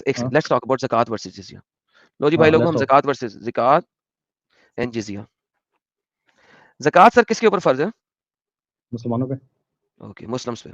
ایک let's talk about زکات versus جزیہ. لو جی بھائی لوگوں، ہم زکات ورسز زکات اینڈ جزیہ. زکات سر کس کے اوپر فرض ہے؟ مسلمانوں پہ. اوکے، مسلمس پہ.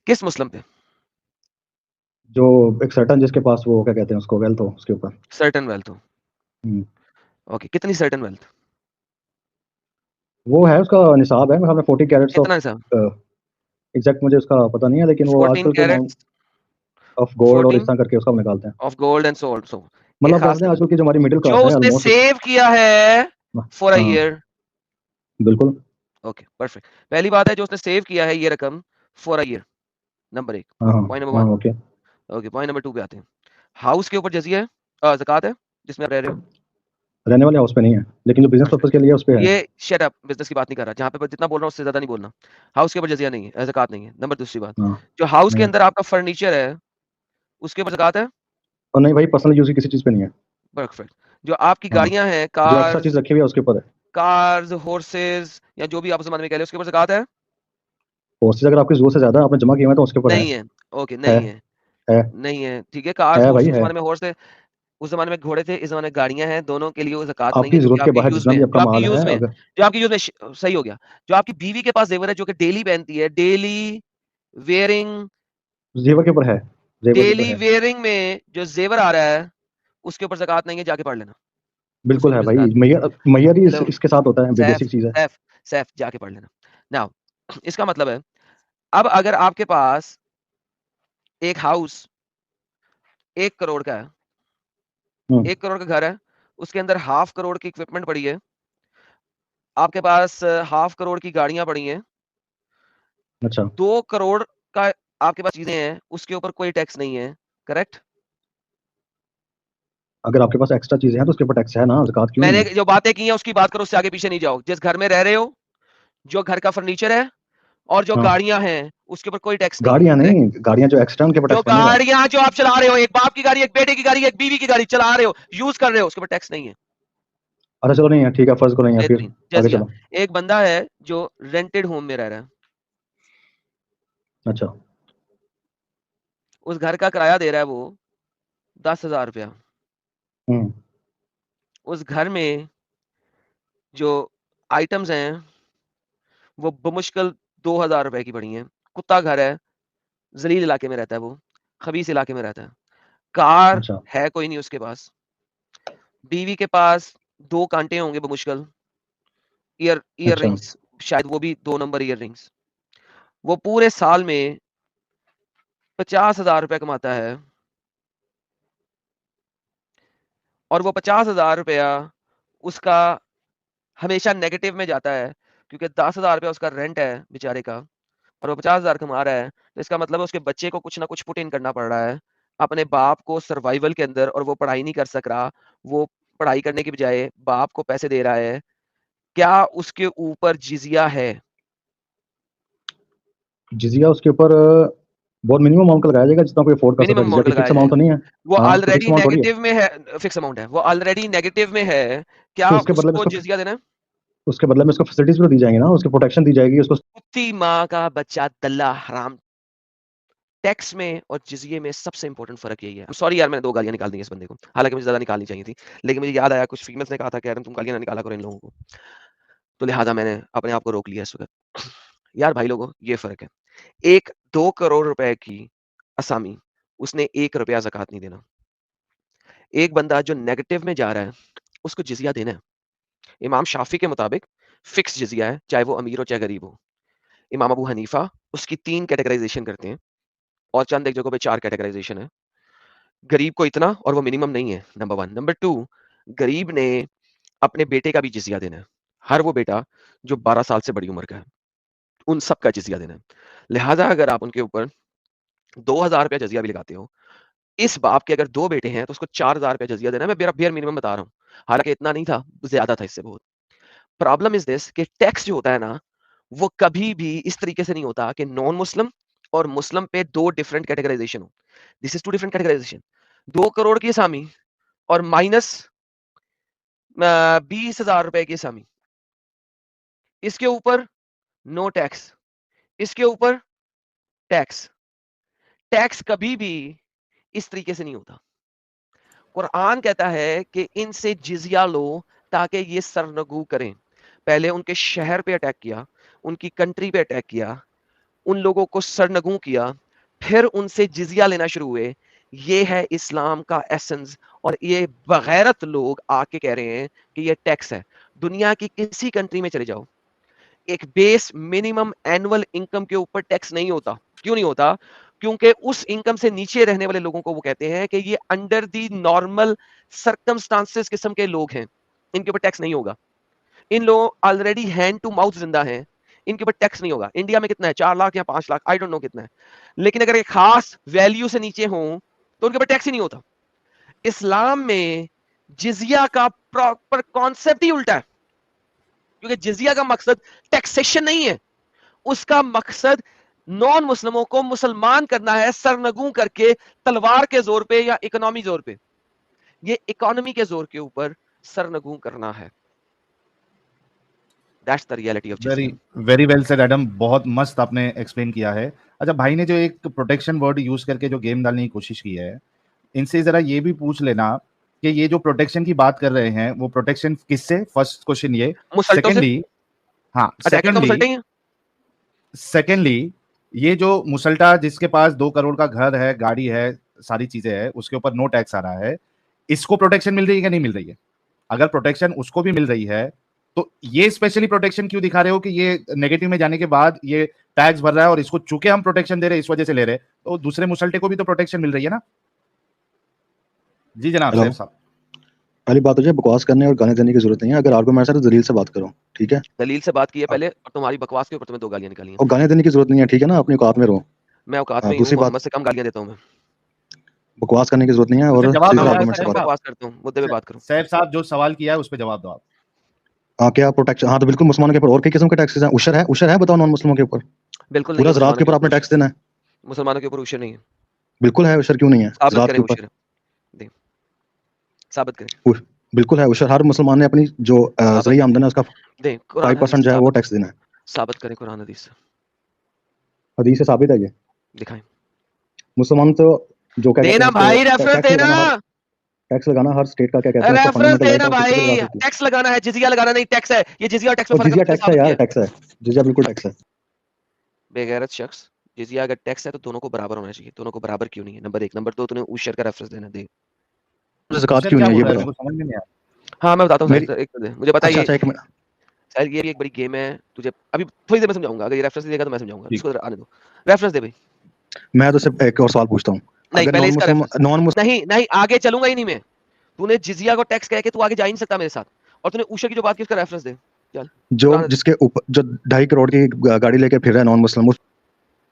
کس مسلم پہ؟ جو ایک سرٹن جس کے پاس وہ کیا کہتے ہیں اس کو ویلتھ ہو اس کے اوپر. سرٹن ویلتھ ہو. اوکے، کتنی سرٹن ویلتھ؟ وہ ہے اس کا نصاب ہے میرے خیال میں 40 کیرٹس کتنا نصاب؟ ایگزیکٹ مجھے اس کا پتہ نہیں ہے، لیکن وہ آج 14 کل کے کیرٹس آف گولڈ اور اس 14 طرح کر کے اس کا نکالتے ہیں. Of gold and sold. So ایک مطلب خاص آج کل کی جو ہماری مڈل جو کلاس ہے اس نے آلموسٹ. سیو کیا ہے فور اے ایئر. بالکل. Okay perfect. پہلی بات ہے جو اس نے سیو کیا ہے یہ رقم for a year. Number 1. Point number 1. Okay okay point number 2 پہ آتے ہیں. ہاؤس کے اوپر جزیہ ہے، زکات ہے جس میں آپ رہ رہے ہو. رہنے والے ہاؤس پہ نہیں ہے، لیکن جو بزنس پرپز کے لیے اس پہ ہے. یہ شٹ اپ، بزنس کی بات نہیں کر رہا. جہاں پہ جتنا بول رہا ہوں اس سے زیادہ نہیں بولنا. ہاؤس کے اوپر جزیہ نہیں ہے، زکات نہیں ہے. نمبر دوسری بات، جو ہاؤس کے اندر آپ کا فرنیچر ہے اس کے اوپر زکات ہے. اور نہیں بھائی، پرسنل یوز کی کسی چیز پہ نہیں ہے. پرفیکٹ. جو آپ کی گاڑیاں ہیں، جو ایکسٹرا چیز رکھی ہوئی ہے اس کے اوپر ہے. کارز، ہارسز یا جو بھی آپ زمانے میں کہہ لیں اس کے اوپر زکات ہے. ہارسز اگر آپ کی ضرورت سے زیادہ آپ نے جمع کیے ہوئے تو اس کے اوپر نہیں ہے. اوکے نہیں ہے، نہیں ہے. ٹھیک ہے، کارز ہارس اس زمانے میں ہارس تھے، اس زمانے میں گھوڑے تھے، اس زمانے میں گاڑیاں ہیں. دونوں کے لیے وہ زکات نہیں ہے جو آپ کے یوز میں ہے. جو آپ کے یوز میں ہے، جو آپ کے یوز میں صحیح ہو گیا. جو آپ کی بیوی کے پاس زیور ہے جو کہ ڈیلی پہنتی ہے، ڈیلی ویئرنگ، زیور کے اوپر ہے. ڈیلی ویئرنگ میں جو زیور آ رہا ہے اس کے اوپر زکات نہیں ہے. جا کے پڑھ لینا. بالکل ہے بھائی، میئر ہی اس کے ساتھ ہوتا ہے، بیسک چیز ہے. سیف جا کے پڑھ لینا. ناؤ اس کا مطلب ہے اب اگر آپ کے پاس ایک ہاؤس 1 کروڑ کا ہے، 1 کروڑ کا گھر ہے، اس کے اندر 1/2 کروڑ کی اکوپمنٹ پڑی ہے، آپ کے پاس 1/2 کروڑ کی گاڑیاں پڑی ہیں. اچھا، 2 کروڑ کا آپ کے پاس چیزیں ہیں، اس کے اوپر کوئی ٹیکس نہیں ہے. کریکٹ؟ اگر آپ کے پاس ایکسٹرا چیزیں ہیں تو اس کے اوپر ٹیکس ہے نا، زکات کیوں میں نہیں نے ہے؟ جو باتیں کی ہیں اس کی بات کرو، اس سے آگے پیچھے نہیں جاؤ. جس گھر میں رہ رہے ہو، جو گھر کا فرنیچر ہے اور جو گاڑیاں ہیں اس کے اوپر کوئی ٹیکس نہیں ہے. گاڑیاں نہیں، گاڑیاں جو ایکسٹرا ان کے اوپر جو ٹیکس نہیں ہے. گاڑیاں جو آپ چلا رہے ہو، ایک باپ کی گاڑی، ایک بیٹے کی گاڑی، ایک بیوی کی گاڑی چلا رہے ہو، یوز کر رہے ہو، اس کے اوپر ٹیکس نہیں ہے. اچھا چلو نہیں ہے، ٹھیک ہے، فرض کو نہیں ہے، پھر بہترین. آگے جزیہ، چلو. ایک بندہ ہے جو رینٹڈ ہوم میں رہ رہا ہے، اچھا، اس گھر کا کرایہ دے رہا ہے وہ 10,000 روپیہ. اس گھر میں جو آئٹمز ہیں وہ بمشکل 2,000 روپے کی پڑی ہیں. کتا گھر ہے، ذلیل علاقے میں رہتا ہے، وہ خبیث علاقے میں رہتا ہے. کار اچھا، ہے کوئی نہیں اس کے پاس. بیوی کے پاس 2 کانٹے ہوں گے بمشکل، ایئر اچھا، رنگز، شاید وہ بھی 2 نمبر ایئر رنگز. وہ پورے سال میں 50,000 روپے کماتا ہے، اور وہ 50,000 روپیہ اس کا ہمیشہ نیگیٹو میں جاتا ہے، کیونکہ 10,000 روپیہ اس کا رینٹ ہے بیچارے کا، اور وہ 50,000 کما رہا ہے. تو اس کا مطلب ہے اس کے بچے کو کچھ نہ کچھ پٹ ان کرنا پڑ رہا ہے اپنے باپ کو سروائیول کے اندر، اور وہ پڑھائی نہیں کر سک رہا. وہ پڑھائی کرنے کی بجائے باپ کو پیسے دے رہا ہے. کیا اس کے اوپر جزیہ ہے؟ جزیہ اس کے اوپر بہت منیمم اماؤنٹ کا لگایا جائے گا جتنا کوئی افورڈ کر سکتا ہے. جزیہ کوئی فکس اماؤنٹ تو نہیں ہے. وہ ہاں، کوئی فکس آلریڈی اماؤنٹ تھوڑی ہے. نیگیٹو میں ہے. فکس اماؤنٹ ہے، وہ آلریڈی نیگیٹو میں ہے. کیا تو اس کے اس بدلے میں کو جزیہ دینا ہے؟ اس کے بدلے میں اس کو فیسلٹیز بھی دی جائیں گی نا، اس کی پروٹیکشن دی جائے گی اس کو. کتی ماں کا بچہ دلہ حرام. ٹیکس میں اور جزیے میں سب سے امپورٹنٹ فرق یہی ہے. سوری یار، میں نے 2 گالیاں نکال دی اس بندے کو، حالانکہ مجھے زیادہ نکالنی چاہیے تھی، لیکن مجھے یاد آیا کچھ فیمیلز نے کہا تھا کہ تم گالیاں نہ نکالا کرو ان لوگوں کو، تو لہٰذا میں نے اپنے آپ کو روک لیا اس وقت. یار بھائی لوگوں، یہ فرق ہے. 2 کروڑ روپے کی اسامی، اس نے 1 روپیہ زکات نہیں دینا. ایک بندہ جو نیگیٹو میں جا رہا ہے اس کو جزیہ دینا ہے. امام شافی کے مطابق فکس جزیہ ہے، چاہے وہ امیر ہو چاہے غریب ہو. امام ابو حنیفہ اس کی 3 کیٹیگرائزیشن کرتے ہیں، اور چند ایک جگہوں پہ 4 کیٹیگرائزیشن ہے. غریب کو اتنا، اور وہ منیمم نہیں ہے، نمبر 1. نمبر 2، غریب نے اپنے بیٹے کا بھی جزیہ دینا ہے. ہر وہ بیٹا جو 12 سال سے بڑی عمر کا ہے، ان سب کا جزیہ دینا ہے. لہٰذا اگر آپ ان کے اوپر 2,000 روپیہ جزیہ بھی لگاتے ہو، اس باپ کے اگر 2 بیٹے ہیں تو اس کو 4,000 روپیہ جزیہ دینا ہے. میں بیر منیمم بتا رہا ہوں، حالانکہ اتنا نہیں تھا، زیادہ تھا اس سے بہت. پرابلم از دس کہ ٹیکس جو ہوتا ہے نا، وہ کبھی بھی اس طریقے سے نہیں ہوتا کہ نان مسلم اور مسلم پہ 2 ڈفرنٹ کیٹیگرائزیشن ہو. دس از 2 ڈفرنٹ کیٹیگرائزیشن. 2 کروڑ کی اسامی اور مائنس 20,000 روپے کی اسامی، اس کے اوپر نو ٹیکس، اس کے اوپر ٹیکس. ٹیکس کبھی بھی اس طریقے سے نہیں ہوتا. قرآن کہتا ہے کہ ان سے جزیہ لو تاکہ یہ سرنگو کریں. پہلے ان کے شہر پہ اٹیک کیا, ان کی کنٹری پہ اٹیک کیا, ان لوگوں کو سرنگو کیا, پھر ان سے جزیہ لینا شروع ہوئے. یہ ہے اسلام کا ایسنس. اور یہ بغیرت لوگ آ کے کہہ رہے ہیں کہ یہ ٹیکس ہے. دنیا کی کسی کنٹری میں چلے جاؤ, ایک بیس منیمم اینول انکم کے اوپر ٹیکس نہیں ہوتا. کیوں نہیں ہوتا؟ کیونکہ اس انکم سے نیچے رہنے والے لوگوں کو وہ کہتے ہیں کہ یہ انڈر دی نارمل سرکمسٹانسز قسم کے لوگ ہیں, ان کے اوپر ٹیکس نہیں ہوگا. ان لوگ آلریڈی ہینڈ ٹو ماؤتھ زندہ ہیں, ان کے اوپر ٹیکس نہیں ہوگا. انڈیا میں کتنا ہے, 4 لاکھ یا 5 لاکھ, آئی ڈونٹ نو کتنا ہے. لیکن اگر ایک خاص ویلیو سے نیچے ہوں تو ان کے اوپر ٹیکس ہی نہیں ہوتا. اسلام میں جزیہ کا پراپر کانسیپٹ ہی الٹا ہے. کیونکہ جزیہ کا مقصد ٹیکسیشن نہیں ہے, اس کا مقصد نان مسلموں کو مسلمان کرنا ہے, سرنگوں کر کے, تلوار کے زور پہ یا اکنامی زور پہ. یہ اکانومی کے زور کے اوپر سرنگوں کرنا ہے. That's the reality of very جزیہ. ویری ویل سیڈ ایڈم, بہت مست آپ نے ایکسپلین کیا ہے. اچھا بھائی نے جو ایک پروٹیکشن ورڈ یوز کر کے جو گیم ڈالنے کی کوشش کی ہے, ان سے ذرا یہ بھی پوچھ لینا کہ یہ جو پروٹیکشن کی بات کر رہے ہیں وہ پروٹیکشن کس سے, فرسٹ کوشچن یہ. مسلطوں سے. سیکنڈلی, ہاں اٹیکر تو مسلطے ہی ہیں. سیکنڈلی یہ جو مسلٹا جس کے پاس 2 کروڑ کا گھر ہے, گاڑی ہے, ساری چیزیں ہے, اس کے اوپر نو ٹیکس آ رہا ہے, اس کو پروٹیکشن مل رہی ہے کہ نہیں مل رہی ہے؟ اگر پروٹیکشن اس کو بھی مل رہی ہے تو یہ اسپیشلی پروٹیکشن کیوں دکھا رہے ہو کہ یہ نیگیٹو میں جانے کے بعد یہ ٹیکس بھر رہا ہے اور اس کو چونکہ ہم پروٹیکشن دے رہے ہیں اس وجہ سے لے رہے, تو دوسرے مسلٹے کو بھی تو پروٹیکشن مل رہی ہے نا. جی جناب صاحب صاحب. پہلی بات تو بکواس کرنے اور گانے دینے کی ضرورت نہیں ہے. اگر آرگومنٹ ہے تو دلیل سے بات کرو, ٹھیک ہے؟ دلیل سے بات کی ہے پہلے, اور تمہاری بکواس کے اوپر تمہیں 2 گالیاں نکالی ہیں. اور گانے دینے کی ضرورت نہیں ہے, ٹھیک ہے نا؟ اپنی اوقات میں رہو. میں اوقات میں ہی ہوں, دوسری بات, محمد سے کم گالیاں دیتا ہوں میں. بکواس کرنے کی ضرورت نہیں ہے. اور جواب دو سیدھا یار آرگومنٹ سے میں بات. بکواس کرتا ہوں, مدے پہ بات کروں. صاحب صاحب جو سوال کیا ہے اس پہ جواب دو آپ. ہاں کیا پروٹیکشن؟ ہاں تو بالکل مسلمانوں کے اوپر اور کئی قسم کے ٹیکسز ہیں. عشر ہے بتاؤ نان مسلموں کے اوپر. بالکل پورا نہیں. زراعت کے اوپر آپ نے ٹیکس دینا ہے. مسلمانوں کے اوپر عشر نہیں ہے. بالکل ہے عشر, کیوں نہیں ہے؟ ثابت زراعت کریں کے اوپر عشر ہے, ثابت کریں. بالکل ہے عشر. ہر مسلمان نے اپنی جو زرعی آمدن ہے اس کا دیں, قرآن 5% جو ہے وہ ٹیکس دینا ہے. ثابت کریں قرآن حدیث سے. حدیث سے ثابت ہے یہ. دکھائیں. مسلمان تو جو کیا کہتے دینا ہیں بھائی, ریفرنس دینا, ٹیکس لگانا ہر اسٹیٹ کا کیا کہتے ہیں اس کا ریفرنس فنڈامنٹل رائٹ دینا ہے, اور کسی کو بھائی. لگا سکتی ہے. ٹیکس لگانا ہے, جزیہ لگانا نہیں. ٹیکس ہے یہ, جزیہ اور ٹیکس میں اور فرق جزیہ ہے, ٹیکس ہے یار, ٹیکس ہے جزیہ, بالکل ٹیکس ہے. بے غیرت شخص, جزیہ اگر ٹیکس ہے تو دونوں کو برابر ہونا چاہیے. دونوں کو برابر کیوں نہیں ہے؟ نمبر 1. نمبر 2, تو نے عشر کا ریفرنس دینا. دے زکات کیوں نہیں ہے یہ بتاؤ. سمجھ میں نہیں آیا. ہاں میں بتاتا ہوں میری سر, ایک مجھے بتائیے. اچھا ایک منٹ, سر یہ بھی ایک بڑی گیم ہے, تجھے ابھی تھوڑی دیر میں سمجھاؤں گا. اگر یہ ریفرنس دے گا تو میں سمجھاؤں گا. اس کو آنے دو, ریفرنس دے بھائی. میں تو صرف ایک اور سوال پوچھتا ہوں. نہیں اگر پہلے نان اس کا مسلم ریفرنس. نہیں آگے چلوں گا ہی نہیں میں. تو نے جزیہ کو ٹیکس کہہ کے تو آگے جا ہی نہیں سکتا میرے ساتھ. اور تو نے عشر کی جو بات کی اس کا ریفرنس دے. چل جو جس کے اوپر جو 2.5 کروڑ کی گاڑی لے کے پھر رہا ہے نان مسلم,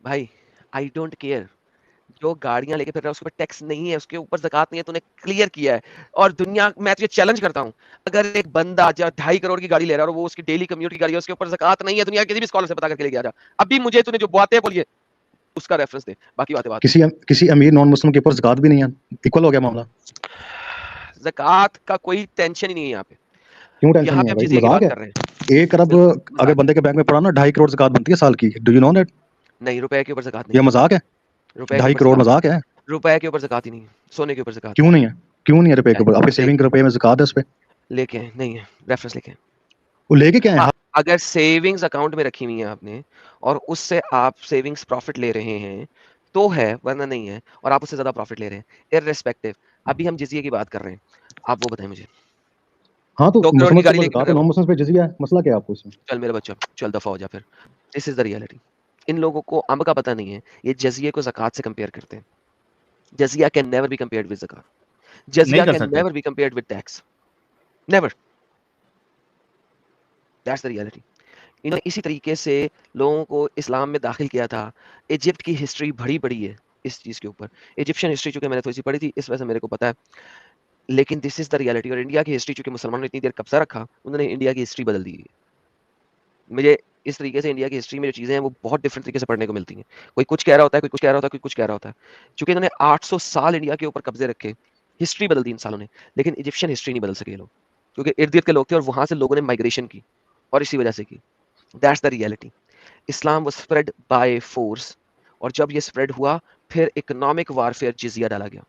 بھائی آئی ڈونٹ کیئر. جو گاڑیاں لے کے پھر رہا ہے اس کے اوپر ٹیکس نہیں ہے, اس کے اوپر زکات نہیں ہے. تو نے کلیئر کیا ہے. اور دنیا میں تجھے چیلنج کرتا ہوں, اگر ایک بندہ جو 2.5 کروڑ کی گاڑی لے رہا ہے اور وہ اس کی ڈیلی کمیوٹ کی گاڑی ہے, اس کے اوپر زکات نہیں ہے, دنیا کے کسی بھی اسکالر سے پتا کر کے لے کے آ جا. ابھی مجھے تو نے جو باتیں بولی ہے اس کا ریفرنس دے, باقی باتیں بات. کسی امیر نان مسلم کے اوپر زکات بھی نہیں ہے, ایکول ہو گیا معاملہ. زکات کا کوئی ٹینشن ہی نہیں ہے یہاں پہ. کیوں ٹینشن یہاں نہیں پہ ہے ہم بھائی؟ جزیے کی مذاق بات ہے. کر رہے ہیں. 1 ارب اگر بندے کے بینک میں پڑا نا, 2.5 کروڑ زکات بنتی ہے سال کی. Do you know that? نہیں, روپے کے اوپر زکات یہ نہیں. مذاق ہے. روپے کے 2.5 اوپر کروڑ زکات, مذاق ہے. روپے کے اوپر زکات ہی نہیں ہے. سونے کے اوپر زکات کیوں نہیں ہے؟ کیوں نہیں ہے روپے کے اوپر؟ آپ کے لے سیونگ روپے میں زکات ہے اس پہ. لے کے نہیں ہے, ریفرنس لے کے. وہ لے کے کیا ہے؟ اگر سیونگز اکاؤنٹ میں رکھی ہوئی ہیں آپ نے اور اس سے آپ سیونگز پروفٹ لے رہے ہیں تو ہے, ورنہ نہیں ہے. اور آپ اس سے زیادہ پروفٹ لے رہے ہیں ارریسپیکٹو. ابھی ہم جزیے کی بات کر رہے ہیں, آپ وہ بتائیں مجھے. ہاں تو 2 کروڑ مسلمان کی کے گاڑی اوپر لے کے زکات ہے, نان مسلم پہ جزیہ ہے, مسئلہ کیا ہے آپ کو اس میں؟ چل میرے بچہ, چل دفعہ ہو جا پھر. دس از دا ریئلٹی. ان لوگوں کو امب کا پتہ نہیں ہے, یہ جزیے کو زکات سے کمپیئر کرتے ہیں. جزیہ can never be compared with زکات. جزیہ نہیں کر کین سکتے. Never be compared with tax. Never. That's the reality. انہوں نے اسی طریقے سے لوگوں کو اسلام میں داخل کیا تھا. ایجپٹ کی ہسٹری بڑی بڑی ہے اس چیز کے اوپر. ایجپشین ہسٹری چونکہ میں نے تھوڑی سی پڑھی تھی اس وجہ سے میرے کو پتا ہے, لیکن دس از دا ریئلٹی. اور انڈیا کی ہسٹری چونکہ مسلمانوں نے اتنی دیر قبضہ رکھا, انہوں نے انڈیا کی ہسٹری بدل دی ہے. مجھے اس طریقے سے انڈیا کی ہسٹری میں جو چیزیں ہیں وہ بہت ڈفرنٹ طریقے سے پڑھنے کو ملتی ہیں. کوئی کچھ کہہ رہا ہوتا ہے, کوئی کچھ کہہ رہا ہوتا ہے, کوئی کچھ کہہ رہا ہوتا ہے. چونکہ انہوں نے 800 سال انڈیا کے اوپر قبضے رکھے, ہسٹری بدل دی ان سالوں نے, لیکن ایجپشین ہسٹری نہیں بدل سکے یہ لوگ, کیونکہ ارد گرد کے لوگ تھے اور وہاں سے لوگوں نے مائگریشن کی اور اسی وجہ سے کی. That's the reality. Islam was spread by force, اور جب یہ spread ہوا پھر اکنامک وارفیئر جزیہ ڈالا گیا.